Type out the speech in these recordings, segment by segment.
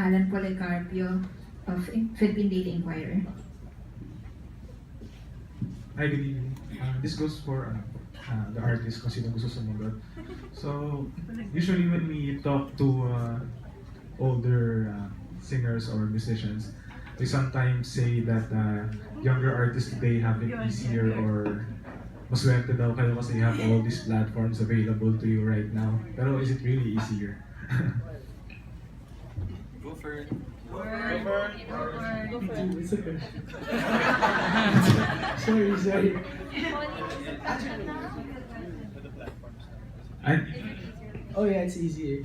Alan Policarpio of Philippine Daily Inquirer. Hi, good evening. This goes for the artist kung sino gusto sumagot. So, usually when we talk to older singers or musicians, they sometimes say that younger artists today have it easier or maswerte daw kayo kasi you have all these platforms available to you right now. Pero is it really easier? Go for it. It's a question. sorry. Oh yeah, it's easier.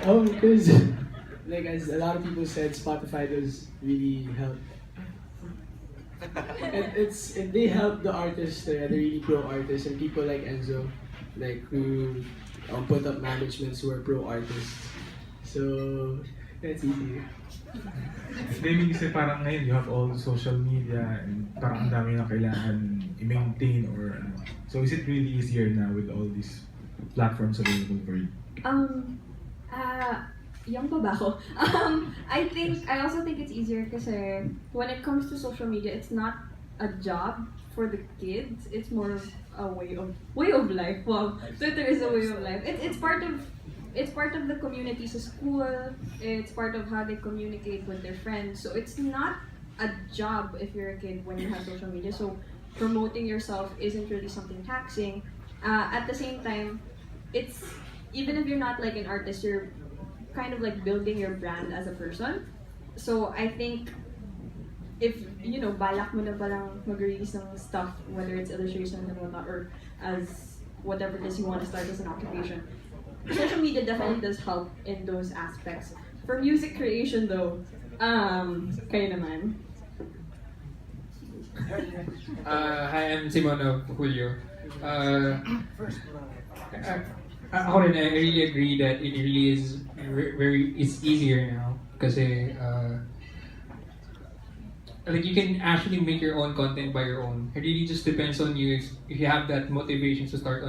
Because like as a lot of people said, Spotify does really help. And they help the artists, the really pro artists, and people like Enzo, like who put up managements who are pro artists. So that's easier. Maybe kasi parang ngayon you have all the social media and parang ang dami na kailangan i-maintain or ano. So is it really easier now with all these platforms available for you? Young pa ba ako? I also think it's easier kasi when it comes to social media, it's not a job for the kids. It's more of a way of life. Wow, Twitter is a way of life. It's part of the community sa school. It's part of how they communicate with their friends. So it's not a job if you're a kid when you have social media. So promoting yourself isn't really something taxing. At the same time, it's even if you're not like an artist, you're kind of like building your brand as a person. So I think if balak mo na palang mag-release ng stuff, whether it's illustration and whatnot, or as whatever it is you want to start as an occupation, social media definitely does help in those aspects. For music creation though, kayo naman. Hi, I'm Simon of Julio. Ako rin, I really agree that it really is it's easier now kasi like you can actually make your own content by your own. It really just depends on you if you have that motivation to start.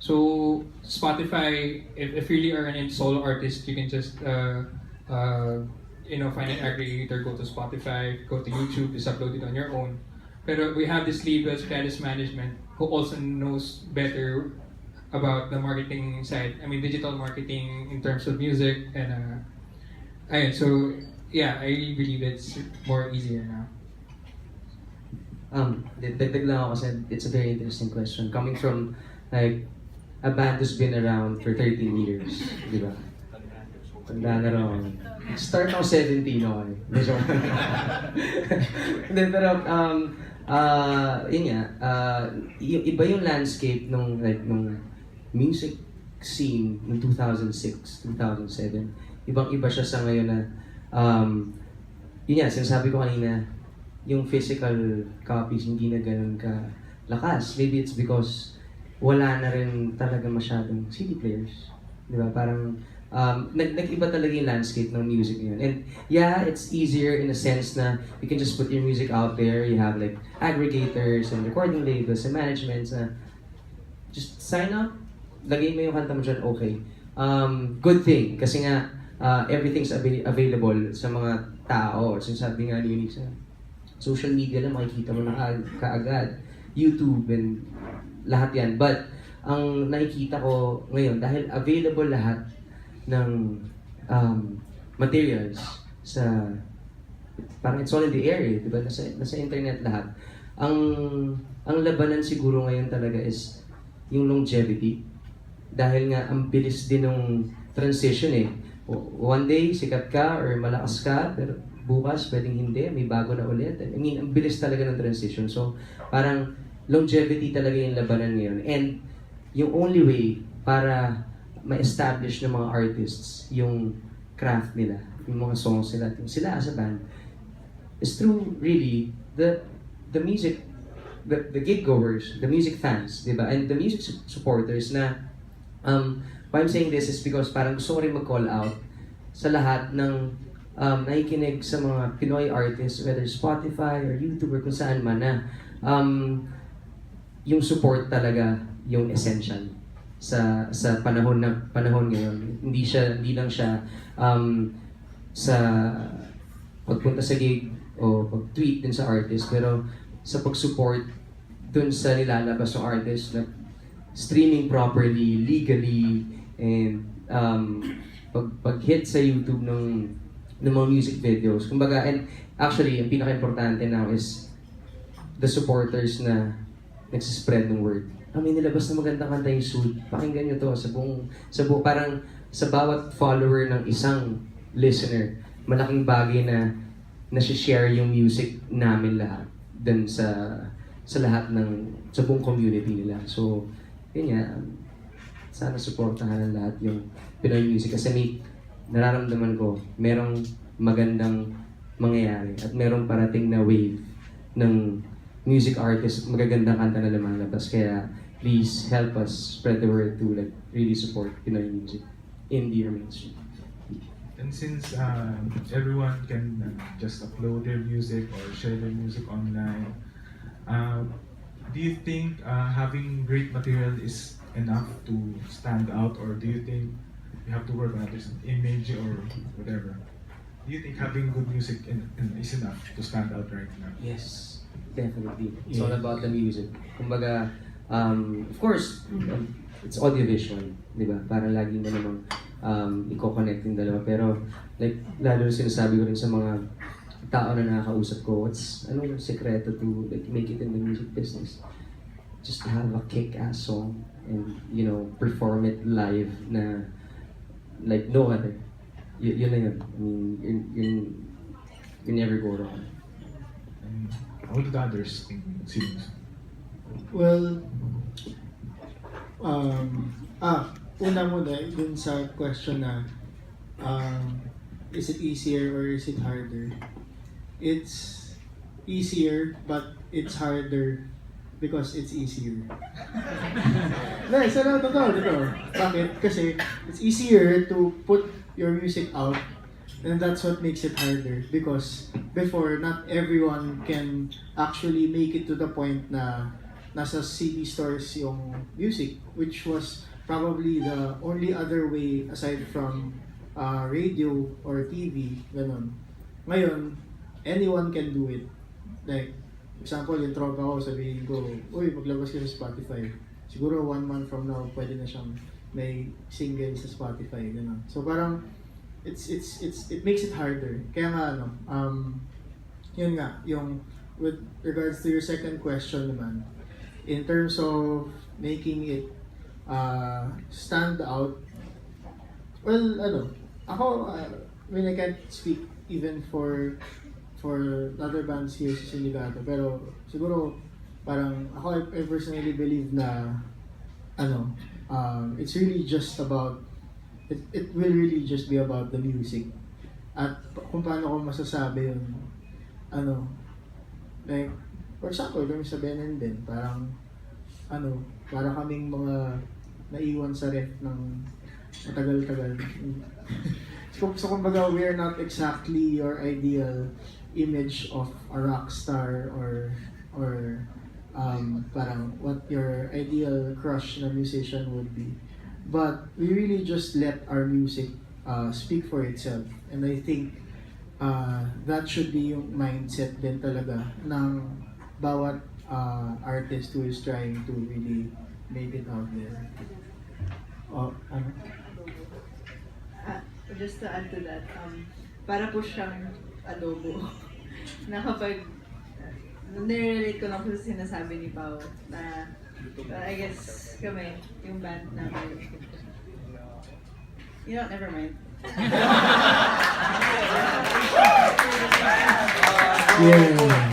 So Spotify, if you really are an solo artist, you can just find an aggregator, go to Spotify, go to YouTube, just upload it on your own. Pero we have this label, Status Management, who also knows better about the marketing side. I mean, digital marketing in terms of music and so yeah, I really believe it's more easier now. Dagdag lang ako kasi it's a very interesting question. Coming from like a band who's been around for 13 years, di ba? Tanda na raw. Start ako 17, okay? Medyo. Hindi, pero yun nga, iba yung landscape nung music scene ng 2006, 2007. Ibang-iba siya sa ngayon na yun nga, sinasabi ko kanina, yung physical copies hindi na ganun ka lakas. Maybe it's because wala na rin talaga masyadong CD players. Di ba? Parang nag-iba talaga yung landscape ng music ngayon. And yeah, it's easier in a sense na you can just put your music out there. You have like aggregators and recording labels and managements na just sign up, lagay mo yung kanta mo dyan, okay. Good thing, kasi nga everything's available sa mga tao. Sinasabi nga ni Eunice, social media lang makikita mo na kaagad. YouTube and lahat yan. But ang nakikita ko ngayon, dahil available lahat ng materials sa parang it's all in the air, diba? Nasa internet lahat. Ang labanan siguro ngayon talaga is yung longevity. Dahil nga ang bilis din ng transition eh. One day sikat ka or malakas ka, pero bukas pwedeng hindi, may bago na ulit. I mean, ang bilis talaga ng transition. So, parang longevity talaga yung labanan ngayon. And yung only way para ma-establish ng mga artists yung craft nila, yung mga songs nila, sila as a band, is through really the music, the gig goers, the music fans, di ba? And the music supporters na why I'm saying this is because parang gusto ko rin mag-call out sa lahat ng nakikinig sa mga Pinoy artists, whether Spotify or YouTube or kung saan man na yung support talaga yung essential sa panahon ngayon. Hindi lang siya sa pagpunta sa gig o pag-tweet din sa artist, pero sa pag-support dun sa nilalabas ng artist, like streaming properly, legally, and pag-hit sa YouTube ng mga music videos. Kumbaga, and actually, ang pinaka-importante now is the supporters na nagsispread ng word. May nilabas na magandang kanta yung Sud. Pakinggan nyo to parang sa bawat follower ng isang listener, malaking bagay na nasi-share yung music namin lahat dun sa buong community nila. So, yun nga, sana supportahan ng lahat yung Pinoy music kasi nararamdaman ko merong magandang mangyayari at merong parating na wave ng music artists, magagandang kanta na lumalabas. Kaya please help us spread the word to like really support Pinoy music, indie or mainstream. And since everyone can just upload their music or share their music online, do you think having great material is enough to stand out, or do you think you have to work on this image or whatever? Do you think having good music is enough to stand out right now? Yes, definitely. It's all about the music. Kumbaga, of course, it's audiovisual, di ba? Para lagi mo namang i-connect yung dalawa. Pero, like, lalo sinasabi ko rin sa mga tao na nakakausap ko, anong sekreto to like make it in the music business? Just have a kick-ass song and, perform it live na like no other. Yun na yun. I mean, you never go wrong. And how do the others think singers? Well, una muna, dun sa question na, is it easier or is it harder? It's easier, but it's harder because it's easier. Totoo. Bakit? Kasi it's easier to put your music out, and that's what makes it harder. Because before, not everyone can actually make it to the point na nasa CD stores yung music, which was probably the only other way aside from radio or TV, ganun. Ngayon, anyone can do it. Like, example, yung tropa ko, sabihin ko, uy, maglabas ka sa Spotify. Siguro 1 month from now, pwede na siyang may single sa Spotify, gano'n. So parang, it makes it harder. Kaya nga, yun nga, yung, with regards to your second question naman, in terms of making it stand out, well, ako, when I can't speak even for other bands here sa Sindikato, pero siguro parang ako I personally believe na it's really just about it will really just be about the music at kung paano ko masasabi yun, like for example kami sa Ben&Ben, parang para kaming mga naiwan sa ref ng matagal-tagal. So kumbaga, we're not exactly your ideal image of a rock star or parang what your ideal crush na musician would be. But we really just let our music speak for itself. And I think that should be yung mindset din talaga ng bawat artist who is trying to really make it out there. Just to add to that, para po siyang adobo na kapag nire-relate ko lang po sa sinasabi ni Pao na I guess kami, yung band namin, never mind. Yeah.